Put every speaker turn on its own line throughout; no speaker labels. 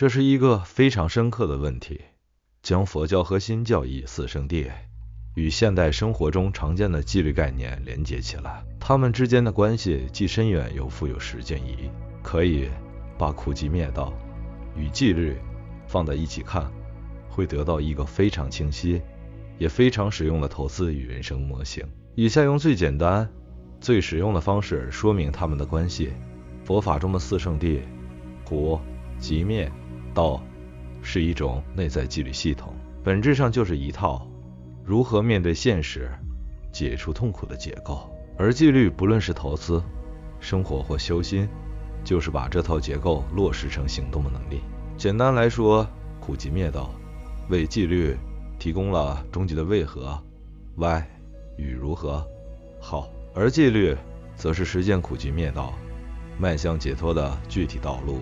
這是一個非常深刻的問題，将佛教和新教義四聖谛與現代生活中常見的紀律概念連接起來，它們之间的關係既深遠又富有實踐意義。可以把苦集滅道與紀律放在一起看，會得到一個非常清晰也非常實用的投資與人生模型。以下用最簡單最實用的方式說明它們的關係。佛法中的四聖谛，苦、集、滅、道是一種內在紀律系統，本質上就是一套如何面对現實、解除痛苦的結構。而紀律不論是投資、生活或修心，就是把這套結構落實成行動的能力。簡單來說，苦集滅道為紀律提供了終極的為何、why 與如何、how，而紀律則是實踐苦集滅道邁向解脫的具體道路。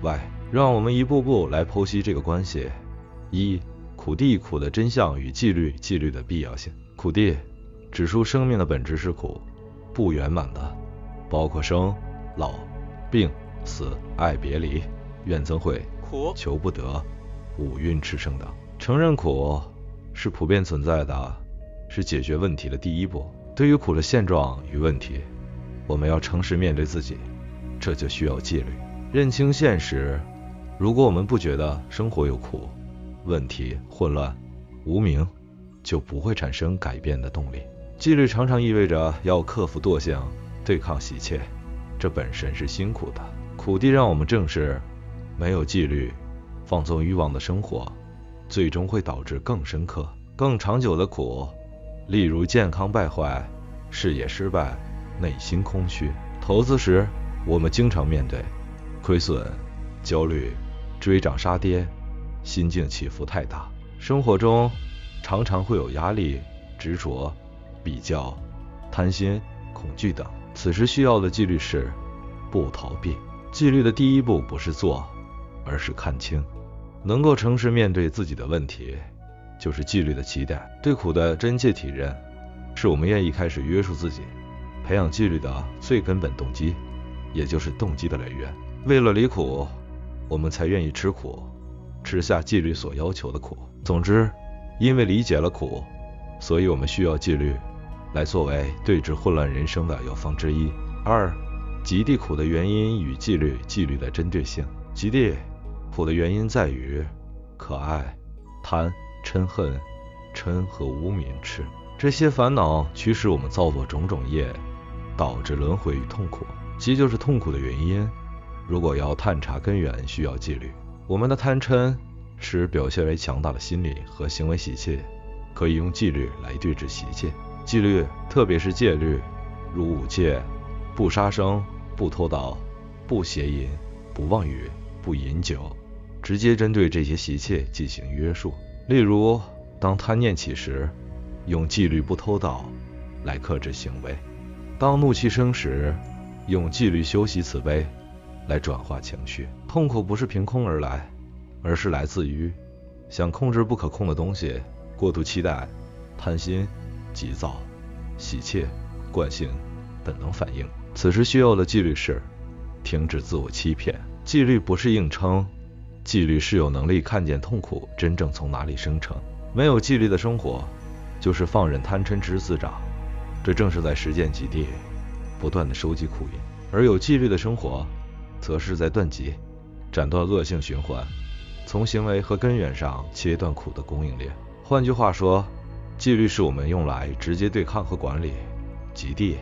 why， 讓我們一步步來剖析這個關係。一、苦諦，苦的真相與紀律的必要性。苦諦指出生命的本質是苦，不圓滿的，包括生、老、病、死、愛別離、怨憎會、求不得、五蘊炽盛等。承認苦是普遍存在的，是解決問題的第一步。對於苦的現狀與問題，我們要誠實面對自己，這就需要紀律。認清現實，如果我們不覺得生活有苦、問題、混亂、無明，就不會產生改變的動力。紀律常常意味着要克服惰性，對抗習氣，這本身是辛苦的。苦諦讓我們正視，沒有紀律、放縱慾望的生活，最終會導致更深刻、更長久的苦，例如健康敗壞、事業失敗、內心空虛。投資時，我們經常面對虧損、焦慮、追漲殺跌，心境起伏太大。生活中常常會有壓力、執着、比較、貪心、恐懼等。此時需要的紀律是不逃避。紀律的第一步不是做，而是看清。能夠誠實面對自己的問題，就是紀律的起點。對苦的真切體認，是我們願意開始約束自己、培養紀律的最根本動機，也就是動機的來源。為了離苦，我們才願意吃苦，吃下紀律所要求的苦。總之，因為理解了苦，所以我们需要紀律來作為對治混亂人生的藥方之一。二、極地苦的原因與紀律的針對性。極地苦的原因在於可愛、貪、嗔恨、嗔和無明痴，這些煩惱驅使我們造作種種業，導致輪迴與痛苦，即就是痛苦的原因。如果要探查根源，需要紀律。我們的貪嗔痴表現為強大的心理和行為習氣，可以用紀律來對治習氣。紀律，特別是戒律，如五戒：不殺生、不偷盜、不邪淫、不妄語、不飲酒，直接針對這些習氣進行約束。例如，當貪念起時，用紀律不偷盜來克制行為；當怒氣生時，用紀律修習慈悲來轉化情緒。痛苦不是憑空而來，而是來自於想控制不可控的東西，過度期待、貪心、急躁、習氣、慣性、本能反應。此時需要的紀律是停止自我欺騙。紀律不是硬撐，紀律是有能力看見痛苦真正從哪裡生成。沒有紀律的生活，就是放任貪嗔痴滋長，這正是在實踐極地，不斷地收集苦因。而有紀律的生活，則是在斷集，斬斷惡性循環，從行為和根源上切斷苦的供應鏈。換句話說，紀律是我們用來直接對抗和管理極地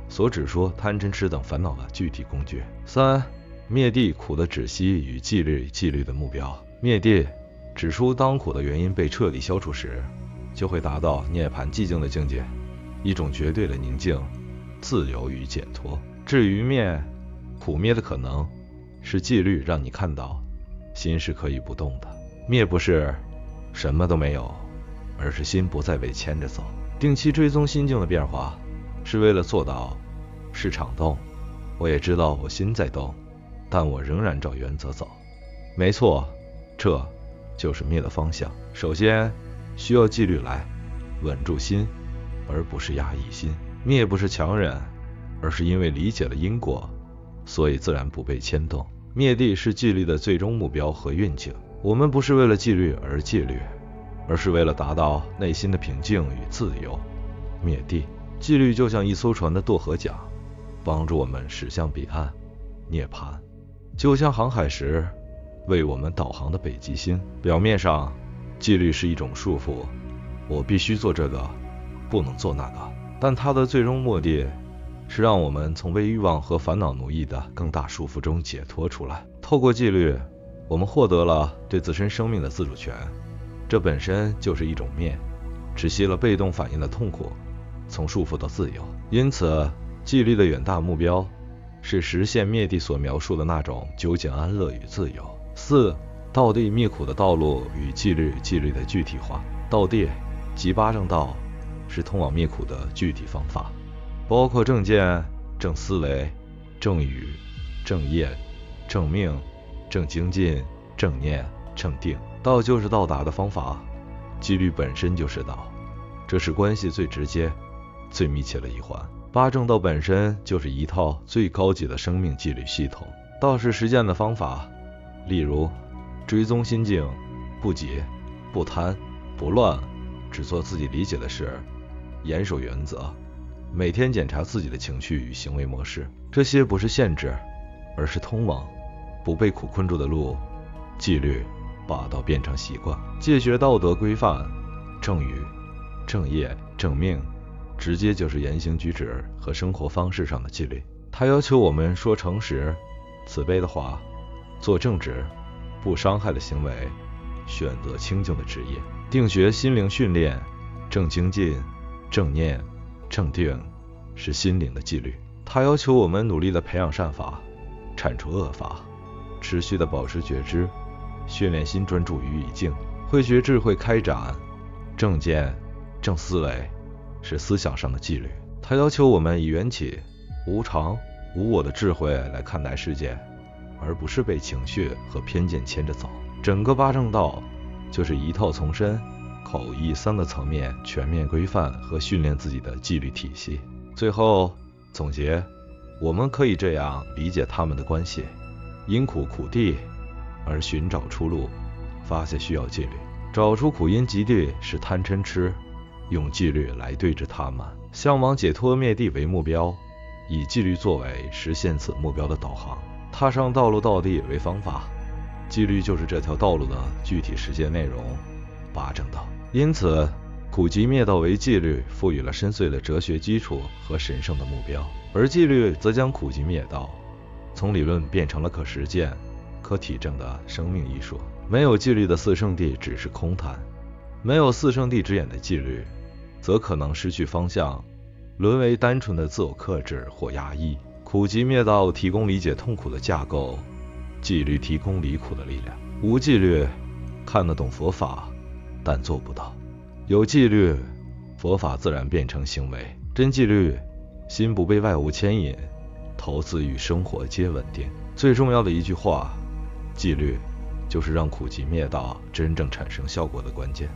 所指說貪嗔痴等煩惱的具體工具。三、滅諦，苦的止息與紀律的目標。滅諦指出，當苦的原因被徹底消除時，就會達到涅槃寂靜的境界，一種絕對的寧靜、自由與解脫。至於滅，苦滅的可能是紀律讓你看到心是可以不動的。滅不是什麼都沒有，而是心不再被牽着走。定期追蹤心境的變化，是為了做到市場動，我也知道我心在動，但我仍然照原則走。沒錯，這就是滅的方向。首先需要紀律來穩住心，而不是壓抑心。滅不是強忍，而是因為理解了因果，所以自然不被牽動。滅地是紀律的最終目標和願景。我們不是為了紀律而紀律，而是為了達到內心的平靜與自由。滅地，紀律就像一艘船的渡河槳，幫助我們駛向彼岸。涅槃，就像航海時為我們導航的北極星。表面上，紀律是一種束縛，我必須做這個，不能做那個，但它的最終目的是讓我們從被慾望和煩惱奴役的更大束縛中解脫出来。透過紀律，我們獲得了對自身生命的自主權，這本身就是一種滅，止息了被動反應的痛苦，從束縛到自由。因此，紀律的遠大目標是實現滅地所描述的那種究竟安樂與自由。4. 道地滅苦的道路與紀律的具体化。道地即八正道，是通往滅苦的具體方法，包括正見、正思維、正語、正業、正命、正精進、正念、正定。道就是到達的方法，紀律本身就是道，這是關係最直接、最密切的一環。八正道本身就是一套最高級的生命紀律系統。道是實踐的方法，例如追蹤心境，不急、不貪、不亂，只做自己理解的事，嚴守原則，每天檢查自己的情緒與行為模式。這些不是限制，而是通往不被苦困住的路。紀律把道變成習慣，戒學道德規範，正語、正業、正命，直接就是言行舉止和生活方式上的紀律。它要求我們說誠實、慈悲的話，做正直、不傷害的行為，選擇清淨的職業。定學心靈訓練，正精進、正念、正定，是心靈的紀律。它要求我們努力地培養善法，鏟除惡法，持續地保持覺知，訓練心專注於已境，慧學智慧開展。正見、正思維，是思想上的紀律。它要求我們以緣起、無常、無我的智慧來看待世界，而不是被情緒和偏見牽着走。整個八正道就是一套从身、口、意3個層面全面規範和訓練自己的紀律體系。最後總結，我們可以這樣理解他們的關係：因苦地而尋找出路，發現需要紀律；找出苦因極地是貪嗔癡，用紀律來對治他們。向往解脫滅地為目標，以紀律作為實現此目標的導航。踏上道路道地為方法，紀律就是這條道路的具體實踐內容。八正道。因此，苦集滅道為紀律賦予了深邃的哲學基礎和神聖的目標，而紀律則將苦集滅道從理論變成了可實踐、可體證的生命藝術。沒有紀律的四聖諦只是空談，沒有四聖諦之眼的紀律，則可能失去方向，淪為單純的自我克制或壓抑。苦集滅道提供理解痛苦的架構，紀律提供離苦的力量。無紀律，看得懂佛法，但做不到；有紀律，佛法自然變成行為。真紀律，心不被外物牽引，投資與生活皆穩定。最重要的一句話，紀律就是讓苦集滅道真正產生效果的關鍵。